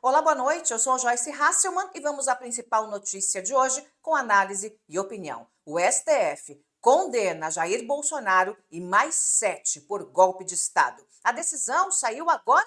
Olá, boa noite. Eu sou a Joyce Hasselman e vamos à principal notícia de hoje com análise e opinião. O STF condena Jair Bolsonaro e mais 7 por golpe de Estado. A decisão saiu agora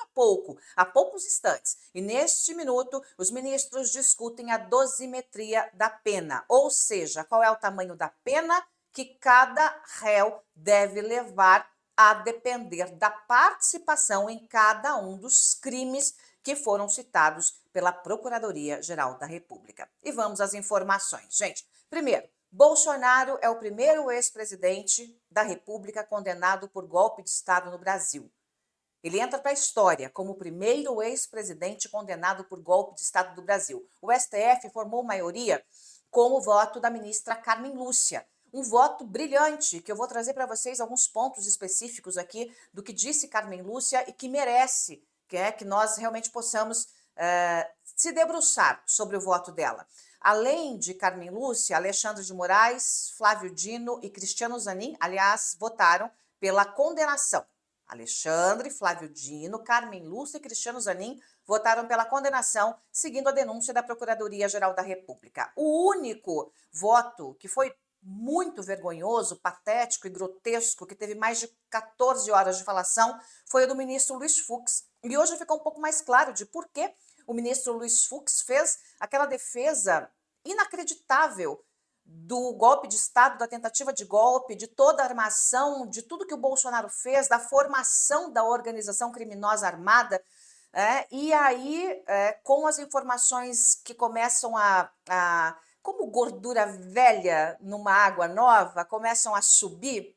há poucos instantes, e neste minuto os ministros discutem a dosimetria da pena, ou seja, qual é o tamanho da pena que cada réu deve levar a depender da participação em cada um dos crimes que foram citados pela Procuradoria-Geral da República. E vamos às informações. Gente, primeiro, Bolsonaro é o primeiro ex-presidente da República condenado por golpe de Estado no Brasil. Ele entra para a história como o primeiro ex-presidente condenado por golpe de Estado do Brasil. O STF formou maioria com o voto da ministra Carmen Lúcia. Um voto brilhante, que eu vou trazer para vocês alguns pontos específicos aqui do que disse Carmen Lúcia e que merece que nós realmente possamos se debruçar sobre o voto dela. Além de Carmen Lúcia, Alexandre de Moraes, Flávio Dino e Cristiano Zanin, aliás, votaram pela condenação. Alexandre, Flávio Dino, Carmen Lúcia e Cristiano Zanin votaram pela condenação, seguindo a denúncia da Procuradoria-Geral da República. O único voto que foi muito vergonhoso, patético e grotesco, que teve mais de 14 horas de falação, foi o do ministro Luiz Fux. E hoje ficou um pouco mais claro de por que o ministro Luiz Fux fez aquela defesa inacreditável do golpe de Estado, da tentativa de golpe, de toda a armação, de tudo que o Bolsonaro fez, da formação da organização criminosa armada. E aí, com as informações que começam como gordura velha numa água nova, começam a subir,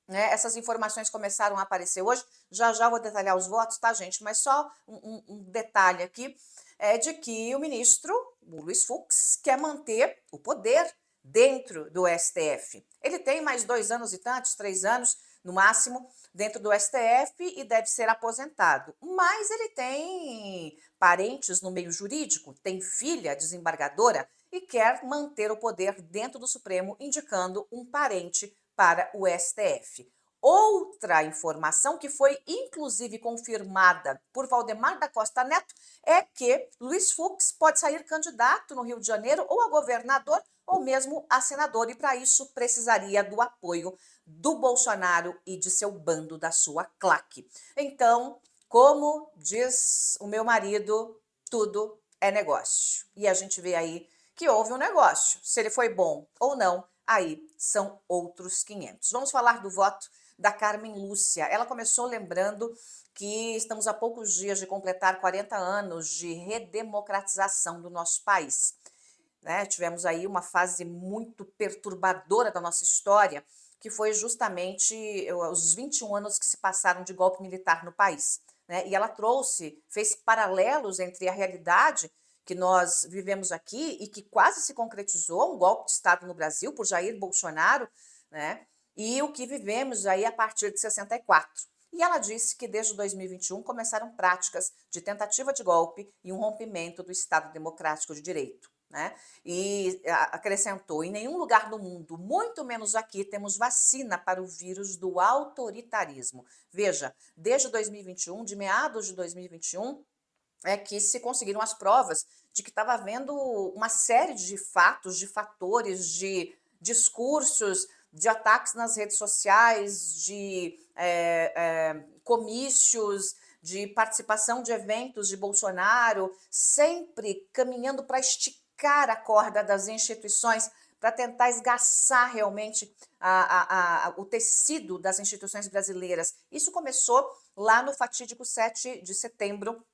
né? Essas informações começaram a aparecer hoje. Já já vou detalhar os votos, tá, gente? Mas só um detalhe aqui é de que o ministro, o Luiz Fux, quer manter o poder dentro do STF. Ele tem mais 2 anos e tantos, 3 anos no máximo, dentro do STF e deve ser aposentado. Mas ele tem parentes no meio jurídico, tem filha desembargadora e quer manter o poder dentro do Supremo, indicando um parente para o STF. Outra informação que foi inclusive confirmada por Valdemar da Costa Neto é que Luiz Fux pode sair candidato no Rio de Janeiro ou a governador ou mesmo a senador, e para isso precisaria do apoio do Bolsonaro e de seu bando, da sua claque. Então, como diz o meu marido, tudo é negócio. E a gente vê aí que houve um negócio. Se ele foi bom ou não, aí são outros 500. Vamos falar do voto da Carmen Lúcia. Ela começou lembrando que estamos a poucos dias de completar 40 anos de redemocratização do nosso país. Né? Tivemos aí uma fase muito perturbadora da nossa história, que foi justamente os 21 anos que se passaram de golpe militar no país. Né? E ela fez paralelos entre a realidade que nós vivemos aqui e que quase se concretizou, um golpe de Estado no Brasil por Jair Bolsonaro, né? E o que vivemos aí a partir de 64. E ela disse que desde 2021 começaram práticas de tentativa de golpe e um rompimento do Estado Democrático de Direito. Né? E acrescentou: em nenhum lugar do mundo, muito menos aqui, temos vacina para o vírus do autoritarismo. Veja, desde 2021, de meados de 2021, é que se conseguiram as provas de que estava havendo uma série de fatos, de fatores, de discursos, de ataques nas redes sociais, de comícios, de participação de eventos de Bolsonaro, sempre caminhando para esticar a corda das instituições, para tentar esgaçar realmente o tecido das instituições brasileiras. Isso começou lá no fatídico 7 de setembro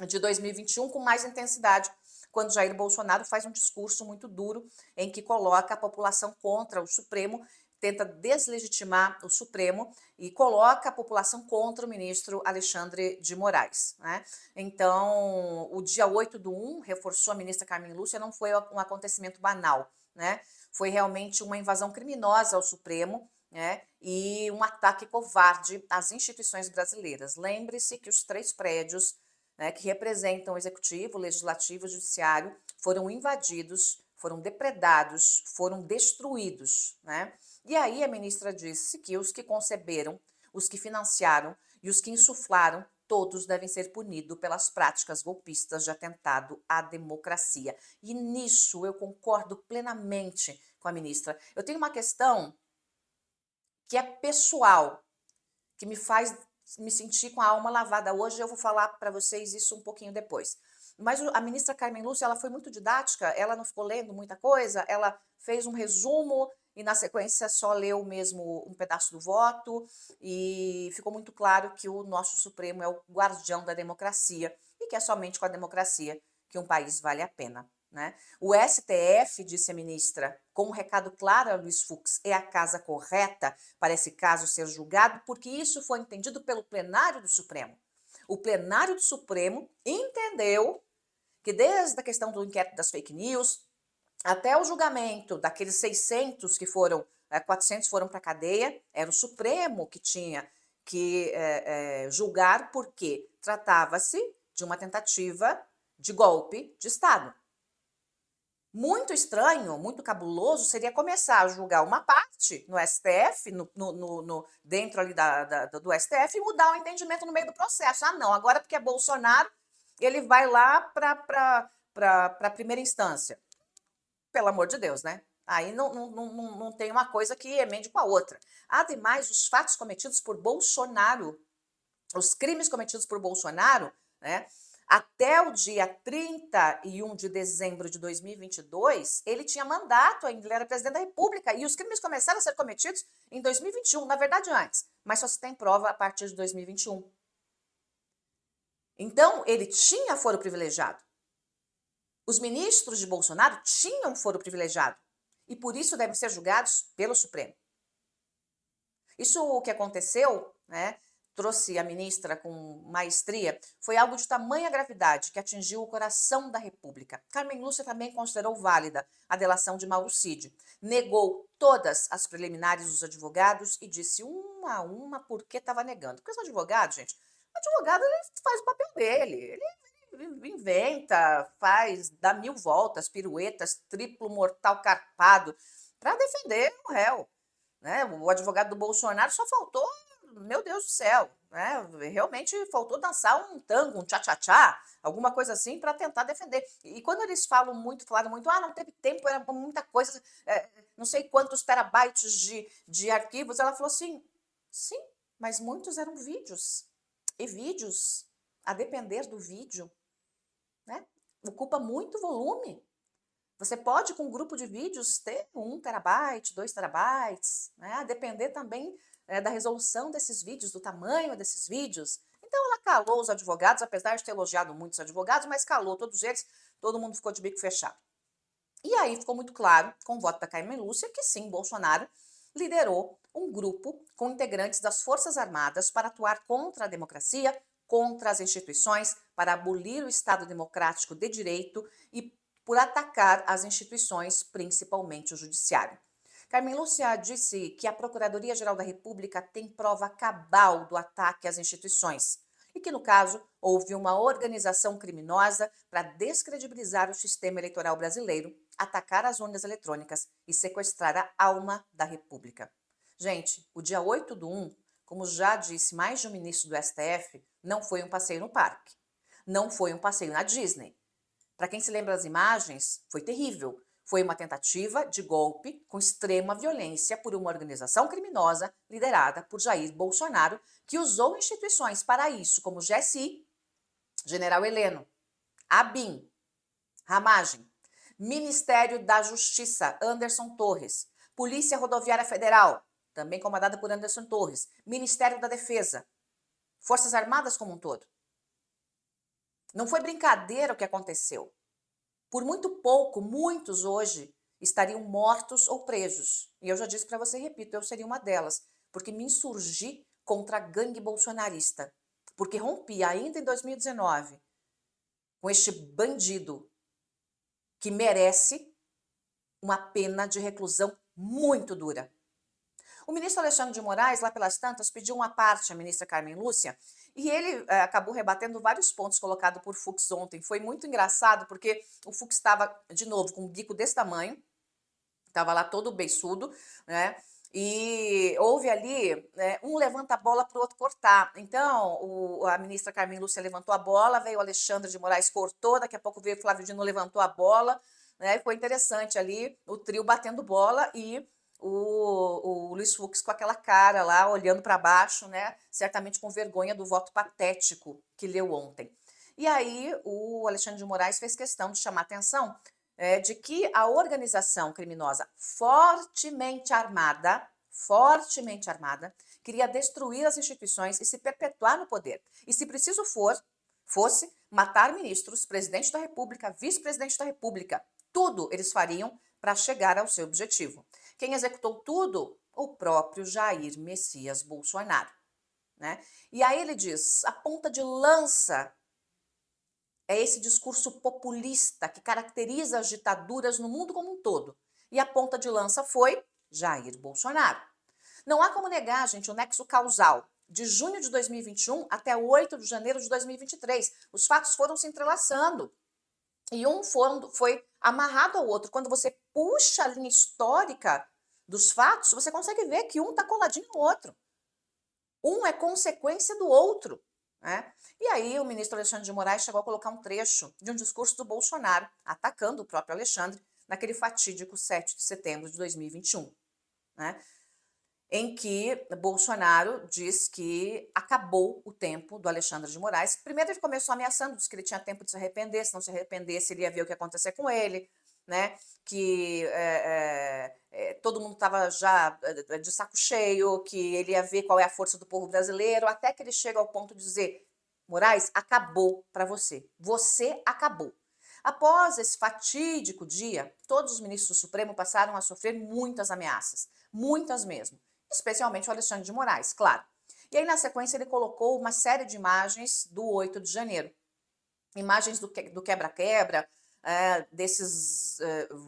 de 2021, com mais intensidade, quando Jair Bolsonaro faz um discurso muito duro em que coloca a população contra o Supremo, tenta deslegitimar o Supremo e coloca a população contra o ministro Alexandre de Moraes. Né? Então, o dia 8/1, reforçou a ministra Carmen Lúcia, não foi um acontecimento banal, né? Foi realmente uma invasão criminosa ao Supremo, né? E um ataque covarde às instituições brasileiras. Lembre-se que os 3 prédios, né, que representam o executivo, legislativo e judiciário, foram invadidos, foram depredados, foram destruídos. Né? E aí a ministra disse que os que conceberam, os que financiaram e os que insuflaram todos devem ser punidos pelas práticas golpistas de atentado à democracia. E nisso eu concordo plenamente com a ministra. Eu tenho uma questão que é pessoal, que me faz me sentir com a alma lavada hoje. Eu vou falar para vocês isso um pouquinho depois. Mas a ministra Carmen Lúcia, ela foi muito didática, ela não ficou lendo muita coisa, ela fez um resumo e na sequência só leu mesmo um pedaço do voto e ficou muito claro que o nosso Supremo é o guardião da democracia e que é somente com a democracia que um país vale a pena. Né? O STF, disse a ministra, com um recado claro a Luiz Fux, é a casa correta para esse caso ser julgado, porque isso foi entendido pelo plenário do Supremo. O plenário do Supremo entendeu que desde a questão do inquérito das fake news, até o julgamento daqueles 600 que foram, 400 foram para a cadeia, era o Supremo que tinha que julgar, porque tratava-se de uma tentativa de golpe de Estado. Muito estranho, muito cabuloso seria começar a julgar uma parte no STF, dentro ali do STF, e mudar o entendimento no meio do processo. Ah, não, agora porque é Bolsonaro, ele vai lá para a primeira instância. Pelo amor de Deus, né? Aí não tem uma coisa que emende com a outra. Ademais, os fatos cometidos por Bolsonaro, os crimes cometidos por Bolsonaro, né? Até o dia 31 de dezembro de 2022, ele tinha mandato ainda, ele era presidente da República, e os crimes começaram a ser cometidos em 2021, na verdade antes, mas só se tem prova a partir de 2021. Então, ele tinha foro privilegiado. Os ministros de Bolsonaro tinham foro privilegiado, e por isso devem ser julgados pelo Supremo. Isso o que aconteceu, né? Trouxe a ministra com maestria, foi algo de tamanha gravidade que atingiu o coração da República. Carmen Lúcia também considerou válida a delação de Mauro Cid, negou todas as preliminares dos advogados e disse uma a uma por que estava negando. Porque os advogados, gente, o advogado ele faz o papel dele, ele inventa, dá 1000 voltas, piruetas, triplo mortal carpado para defender o réu. Né? O advogado do Bolsonaro só faltou, meu Deus do céu, né? Realmente faltou dançar um tango, um tchá-tchá-tchá, alguma coisa assim para tentar defender. E quando eles falaram muito, não teve tempo, era muita coisa, não sei quantos terabytes de arquivos, ela falou assim, sim, mas muitos eram vídeos. E vídeos, a depender do vídeo, né? Ocupa muito volume. Você pode, com um grupo de vídeos, ter 1 terabyte, 2 terabytes, né? A depender também da resolução desses vídeos, do tamanho desses vídeos. Então, ela calou os advogados, apesar de ter elogiado muitos advogados, mas calou todos eles, todo mundo ficou de bico fechado. E aí ficou muito claro, com o voto da Carmen Lúcia, que sim, Bolsonaro liderou um grupo com integrantes das Forças Armadas para atuar contra a democracia, contra as instituições, para abolir o Estado democrático de direito e por atacar as instituições, principalmente o judiciário. Carmen Lúcia disse que a Procuradoria-Geral da República tem prova cabal do ataque às instituições e que, no caso, houve uma organização criminosa para descredibilizar o sistema eleitoral brasileiro, atacar as urnas eletrônicas e sequestrar a alma da República. Gente, o dia 8/1, como já disse mais de um ministro do STF, não foi um passeio no parque, não foi um passeio na Disney. Para quem se lembra das imagens, foi terrível. Foi uma tentativa de golpe com extrema violência por uma organização criminosa liderada por Jair Bolsonaro, que usou instituições para isso, como o GSI, General Heleno, ABIN, Ramagem, Ministério da Justiça, Anderson Torres, Polícia Rodoviária Federal, também comandada por Anderson Torres, Ministério da Defesa, Forças Armadas como um todo. Não foi brincadeira o que aconteceu. Por muito pouco, muitos hoje estariam mortos ou presos. E eu já disse para você, repito, eu seria uma delas, porque me insurgi contra a gangue bolsonarista, porque rompi ainda em 2019 com este bandido que merece uma pena de reclusão muito dura. O ministro Alexandre de Moraes, lá pelas tantas, pediu uma parte à ministra Carmen Lúcia e ele acabou rebatendo vários pontos colocados por Fux ontem. Foi muito engraçado porque o Fux estava, de novo, com um bico desse tamanho, estava lá todo beiçudo, né? E houve ali um levanta a bola para o outro cortar. Então, a ministra Carmen Lúcia levantou a bola, veio o Alexandre de Moraes, cortou, daqui a pouco veio o Flávio Dino, levantou a bola, né? E foi interessante ali, o trio batendo bola e o Luiz Fux com aquela cara lá, olhando para baixo, né? Certamente com vergonha do voto patético que leu ontem. E aí o Alexandre de Moraes fez questão de chamar a atenção de que a organização criminosa fortemente armada, queria destruir as instituições e se perpetuar no poder. E se preciso fosse matar ministros, presidente da República, vice-presidente da República, tudo eles fariam para chegar ao seu objetivo. Quem executou tudo? O próprio Jair Messias Bolsonaro, né? E aí ele diz, a ponta de lança é esse discurso populista que caracteriza as ditaduras no mundo como um todo. E a ponta de lança foi Jair Bolsonaro. Não há como negar, gente, o nexo causal. De junho de 2021 até 8 de janeiro de 2023, os fatos foram se entrelaçando. E um foi amarrado ao outro. Quando você puxa a linha histórica dos fatos, você consegue ver que um está coladinho no outro. Um é consequência do outro. Né? E aí o ministro Alexandre de Moraes chegou a colocar um trecho de um discurso do Bolsonaro, atacando o próprio Alexandre, naquele fatídico 7 de setembro de 2021, né? Em que Bolsonaro diz que acabou o tempo do Alexandre de Moraes. Primeiro ele começou ameaçando, disse que ele tinha tempo de se arrepender, se não se arrependesse ele ia ver o que ia acontecer com ele, né? Que todo mundo estava já de saco cheio, que ele ia ver qual é a força do povo brasileiro, até que ele chega ao ponto de dizer, Moraes, acabou para você. Você acabou. Após esse fatídico dia, todos os ministros do Supremo passaram a sofrer muitas ameaças, muitas mesmo, especialmente o Alexandre de Moraes, claro. E aí, na sequência, ele colocou uma série de imagens do 8 de janeiro. Imagens do quebra-quebra, desses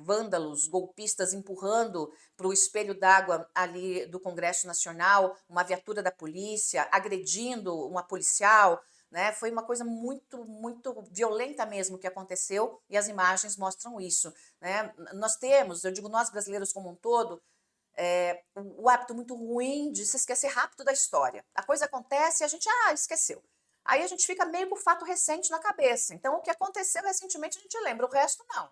vândalos, golpistas empurrando para o espelho d'água ali do Congresso Nacional, uma viatura da polícia, agredindo uma policial, né? Foi uma coisa muito, muito violenta mesmo que aconteceu e as imagens mostram isso, né? Nós temos, eu digo nós brasileiros como um todo, o hábito muito ruim de se esquecer rápido da história. A coisa acontece e a gente, esqueceu. Aí a gente fica meio com o fato recente na cabeça. Então, o que aconteceu recentemente a gente lembra, o resto não.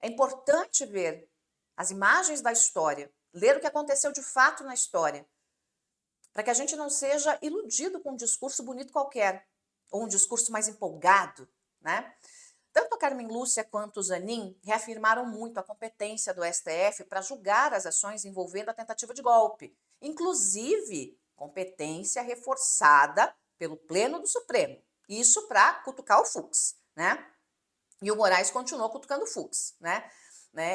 É importante ver as imagens da história, ler o que aconteceu de fato na história, para que a gente não seja iludido com um discurso bonito qualquer, ou um discurso mais empolgado, né? Tanto a Carmen Lúcia quanto o Zanin reafirmaram muito a competência do STF para julgar as ações envolvendo a tentativa de golpe, inclusive competência reforçada pelo Pleno do Supremo. Isso para cutucar o Fux, né? E o Moraes continuou cutucando o Fux, né?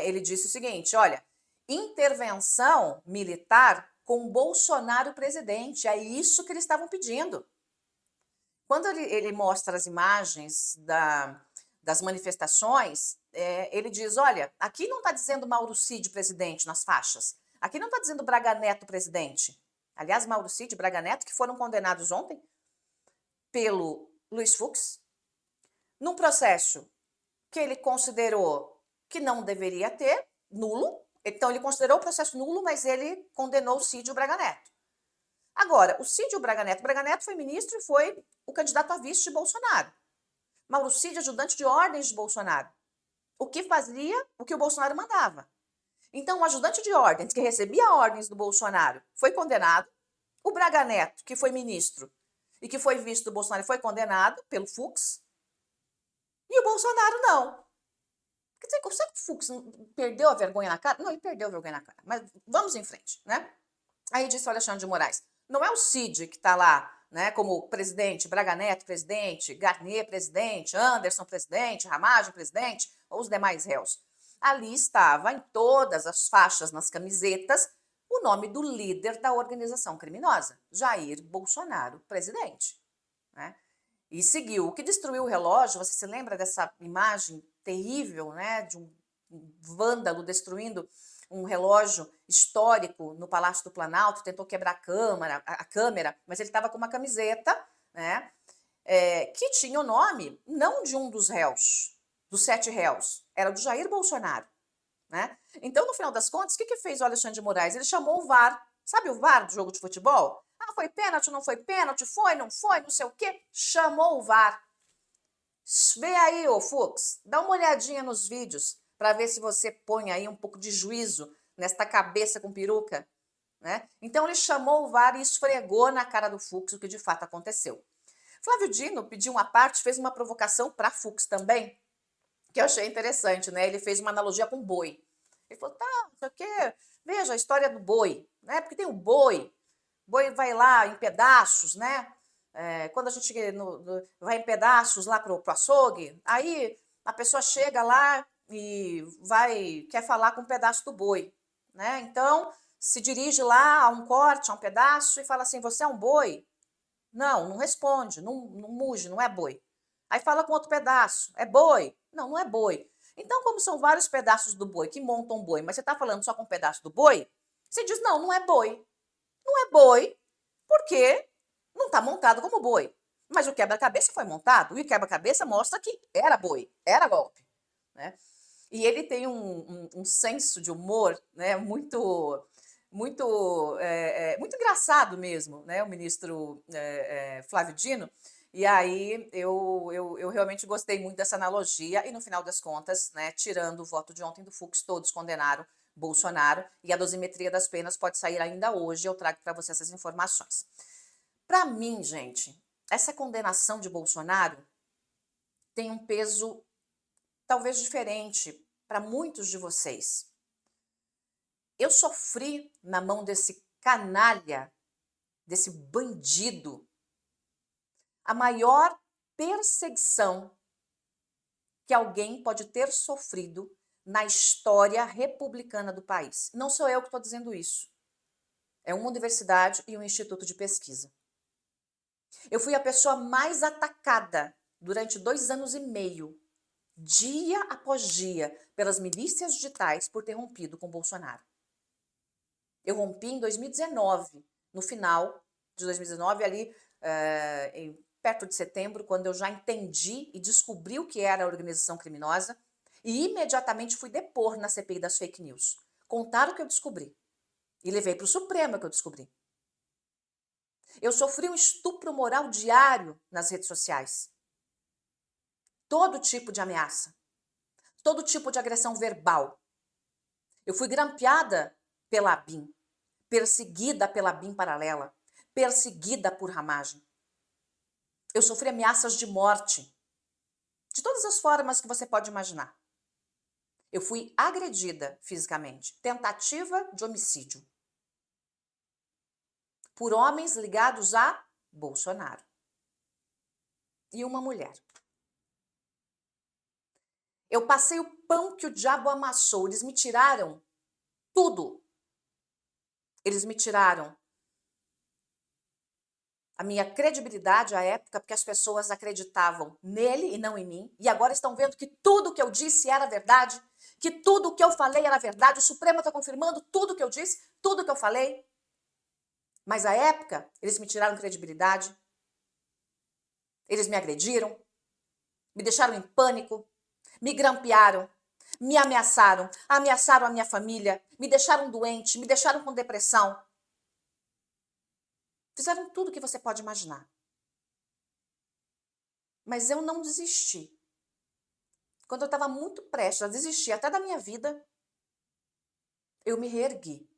Ele disse o seguinte, olha, intervenção militar com Bolsonaro presidente, é isso que eles estavam pedindo. Quando ele mostra as imagens das manifestações, ele diz, olha, aqui não está dizendo Mauro Cid presidente nas faixas, aqui não está dizendo Braga Neto presidente. Aliás, Mauro Cid e Braga Neto, que foram condenados ontem pelo Luiz Fux, num processo que ele considerou que não deveria ter, nulo. Então, ele considerou o processo nulo, mas ele condenou o Cid e o Braga Neto. Agora, o Cid e o Braga Neto foi ministro e foi o candidato a vice de Bolsonaro. Mauro Cid, ajudante de ordens de Bolsonaro. O que fazia o que o Bolsonaro mandava. Então, o ajudante de ordens, que recebia ordens do Bolsonaro, foi condenado. O Braga Neto, que foi ministro e que foi vice do Bolsonaro, foi condenado pelo Fux. E o Bolsonaro não. Quer dizer, será que o Fux perdeu a vergonha na cara? Não, ele perdeu a vergonha na cara. Mas vamos em frente, né? Aí disse o Alexandre de Moraes, não é o Cid que está lá, né, como presidente, Braga Neto presidente, Garnier presidente, Anderson presidente, Ramagem presidente, ou os demais réus. Ali estava, em todas as faixas nas camisetas, o nome do líder da organização criminosa, Jair Bolsonaro, presidente. Né? E seguiu. O que destruiu o relógio, você se lembra dessa imagem terrível, né, de um vândalo destruindo um relógio histórico no Palácio do Planalto, tentou quebrar a câmera, mas ele estava com uma camiseta, né, que tinha o nome não de um dos réus, dos 7 réus, era do Jair Bolsonaro. né? Então, no final das contas, o que que fez o Alexandre de Moraes? Ele chamou o VAR. Sabe o VAR do jogo de futebol? Ah, foi pênalti, não foi pênalti, foi, não foi, não sei o quê. Chamou o VAR. Vê aí, ô Fux, dá uma olhadinha nos vídeos para ver se você põe aí um pouco de juízo nesta cabeça com peruca, né? Então ele chamou o VAR e esfregou na cara do Fux o que de fato aconteceu. Flávio Dino pediu uma parte, fez uma provocação para Fux também, que eu achei interessante, né? Ele fez uma analogia com boi. Ele falou, tá, não sei o quê, veja a história do boi, né? Porque tem o boi vai lá em pedaços, né? Quando a gente vai em pedaços lá pro açougue, aí a pessoa chega lá e quer falar com um pedaço do boi, né? Então, se dirige lá a um corte, a um pedaço e fala assim, você é um boi? Não, não responde, não muge, não é boi. Aí fala com outro pedaço, é boi? Não, não é boi. Então, como são vários pedaços do boi que montam um boi, mas você está falando só com um pedaço do boi, você diz, não, não é boi. Não é boi, porque não está montado como boi. Mas o quebra-cabeça foi montado, e o quebra-cabeça mostra que era boi, era golpe, né? E ele tem um senso de humor, né, muito engraçado mesmo, né, o ministro Flávio Dino. E aí eu realmente gostei muito dessa analogia e no final das contas, né, tirando o voto de ontem do Fux, todos condenaram Bolsonaro e a dosimetria das penas pode sair ainda hoje, eu trago para você essas informações. Para mim, gente, essa condenação de Bolsonaro tem um peso talvez diferente para muitos de vocês. Eu sofri na mão desse canalha, desse bandido, a maior perseguição que alguém pode ter sofrido na história republicana do país. Não sou eu que estou dizendo isso. É uma universidade e um instituto de pesquisa. Eu fui a pessoa mais atacada durante 2 anos e meio, dia após dia, pelas milícias digitais por ter rompido com Bolsonaro. Eu rompi em 2019, no final de 2019, ali perto de setembro, quando eu já entendi e descobri o que era a organização criminosa e imediatamente fui depor na CPI das fake news. Contar o que eu descobri e levei para o Supremo o que eu descobri. Eu sofri um estupro moral diário nas redes sociais. Todo tipo de ameaça, todo tipo de agressão verbal. Eu fui grampeada pela ABIN, perseguida pela BIM paralela, perseguida por ramagem. Eu sofri ameaças de morte, de todas as formas que você pode imaginar. Eu fui agredida fisicamente, tentativa de homicídio, por homens ligados a Bolsonaro. E uma mulher. Eu passei o pão que o diabo amassou, eles me tiraram tudo. Eles me tiraram a minha credibilidade à época, porque as pessoas acreditavam nele e não em mim, e agora estão vendo que tudo que eu disse era verdade, que tudo que eu falei era verdade, o Supremo está confirmando tudo que eu disse, tudo que eu falei. Mas à época, eles me tiraram credibilidade, eles me agrediram, me deixaram em pânico, me grampearam, me ameaçaram, ameaçaram a minha família, me deixaram doente, me deixaram com depressão. Fizeram tudo que você pode imaginar. Mas eu não desisti. Quando eu estava muito prestes a desistir até da minha vida, eu me reergui.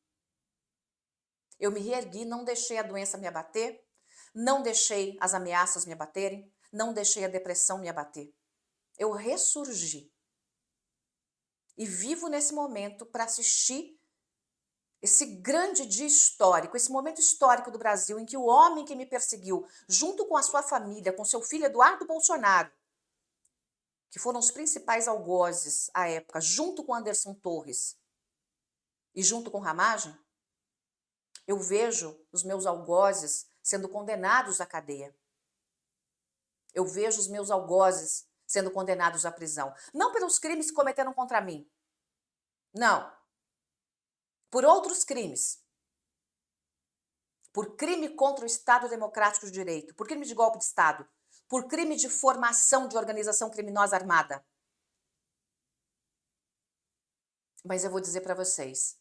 Eu me reergui, não deixei a doença me abater, não deixei as ameaças me abaterem, não deixei a depressão me abater. Eu ressurgi. E vivo nesse momento para assistir esse grande dia histórico, esse momento histórico do Brasil em que o homem que me perseguiu, junto com a sua família, com seu filho Eduardo Bolsonaro, que foram os principais algozes à época, junto com Anderson Torres e junto com Ramagem, eu vejo os meus algozes sendo condenados à cadeia. Eu vejo os meus algozes sendo condenados à prisão. Não pelos crimes que cometeram contra mim. Não. Por outros crimes. Por crime contra o Estado Democrático de Direito. Por crime de golpe de Estado. Por crime de formação de organização criminosa armada. Mas eu vou dizer para vocês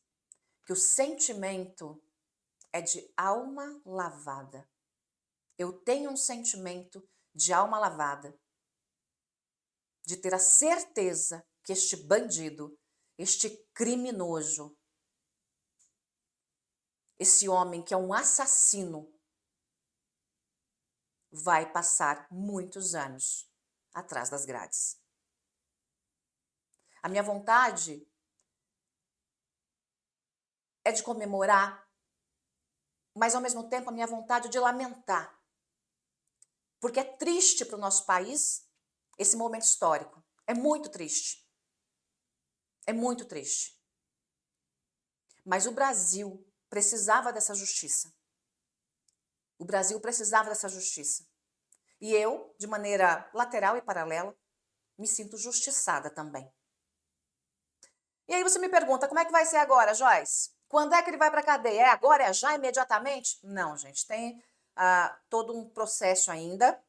que o sentimento é de alma lavada. Eu tenho um sentimento de alma lavada, de ter a certeza que este bandido, este criminoso, esse homem que é um assassino, vai passar muitos anos atrás das grades. A minha vontade é de comemorar, mas ao mesmo tempo a minha vontade é de lamentar. Porque é triste para o nosso país esse momento histórico. É muito triste. É muito triste. Mas o Brasil precisava dessa justiça. O Brasil precisava dessa justiça. E eu, de maneira lateral e paralela, me sinto justiçada também. E aí você me pergunta, como é que vai ser agora, Joyce? Quando é que ele vai para a cadeia? É agora? É já? Imediatamente? Não, gente, tem todo um processo ainda.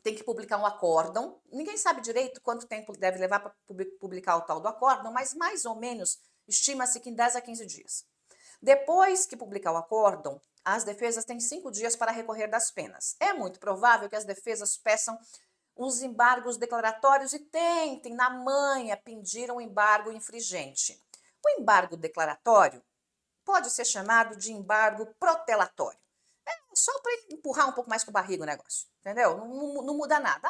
Tem que publicar um acórdão. Ninguém sabe direito quanto tempo deve levar para publicar o tal do acórdão, mas mais ou menos estima-se que em 10 a 15 dias. Depois que publicar o acórdão, as defesas têm 5 dias para recorrer das penas. É muito provável que as defesas peçam os embargos declaratórios e tentem, na manha, pedir um embargo infringente. O embargo declaratório pode ser chamado de embargo protelatório. É só para empurrar um pouco mais com a barriga o negócio, entendeu? Não muda nada.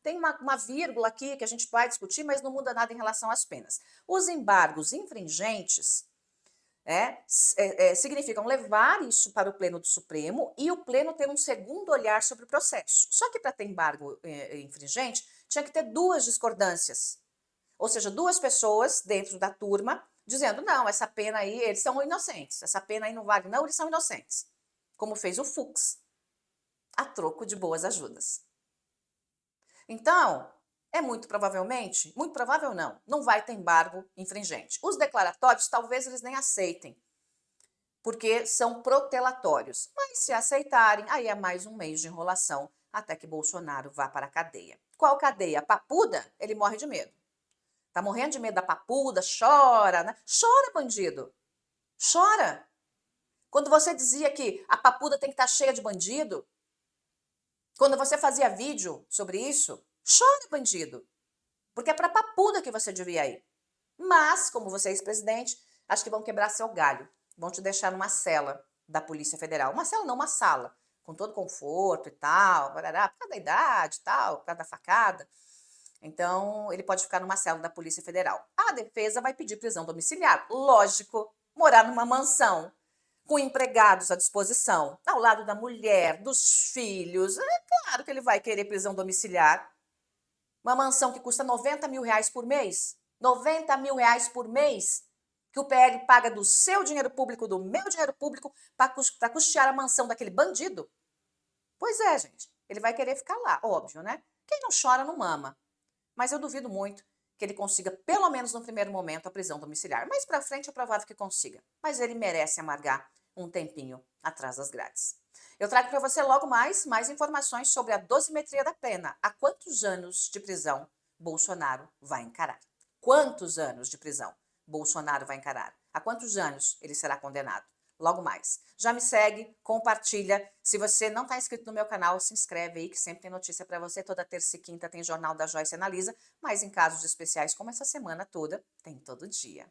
Tem uma vírgula aqui que a gente vai discutir, mas não muda nada em relação às penas. Os embargos infringentes significam levar isso para o Pleno do Supremo e o Pleno ter um segundo olhar sobre o processo. Só que para ter embargo infringente, tinha que ter 2 discordâncias. Ou seja, 2 pessoas dentro da turma dizendo, não, essa pena aí, eles são inocentes, essa pena aí não vale, não, eles são inocentes. Como fez o Fux, a troco de boas ajudas. Então, muito provável não vai ter embargo infringente. Os declaratórios, talvez eles nem aceitem, porque são protelatórios. Mas se aceitarem, aí é mais um mês de enrolação até que Bolsonaro vá para a cadeia. Qual cadeia? A Papuda? Ele morre de medo. Tá morrendo de medo da Papuda, chora, né? Chora, bandido. Chora. Quando você dizia que a Papuda tem que estar cheia de bandido, quando você fazia vídeo sobre isso, chora, bandido. Porque é para Papuda que você devia ir. Mas, como você é ex-presidente, acho que vão quebrar seu galho. Vão te deixar numa cela da Polícia Federal. Uma cela não, uma sala. Com todo conforto e tal, barará, por causa da idade e tal, por causa da facada. Então, ele pode ficar numa cela da Polícia Federal. A defesa vai pedir prisão domiciliar. Lógico, morar numa mansão, com empregados à disposição, ao lado da mulher, dos filhos. É claro que ele vai querer prisão domiciliar. Uma mansão que custa 90 mil reais por mês. 90 mil reais por mês que o PL paga do seu dinheiro público, do meu dinheiro público, para custear a mansão daquele bandido. Pois é, gente. Ele vai querer ficar lá, óbvio, né? Quem não chora não mama. Mas eu duvido muito que ele consiga, pelo menos no primeiro momento, a prisão domiciliar. Mais para frente é provável que consiga. Mas ele merece amargar um tempinho atrás das grades. Eu trago para você logo mais informações sobre a dosimetria da pena. Há quantos anos de prisão Bolsonaro vai encarar? Quantos anos de prisão Bolsonaro vai encarar? Há quantos anos ele será condenado? Logo mais. Já me segue, compartilha. Se você não está inscrito no meu canal, se inscreve aí que sempre tem notícia para você. Toda terça e quinta tem Jornal da Joyce Analisa, mas em casos especiais como essa semana toda, tem todo dia.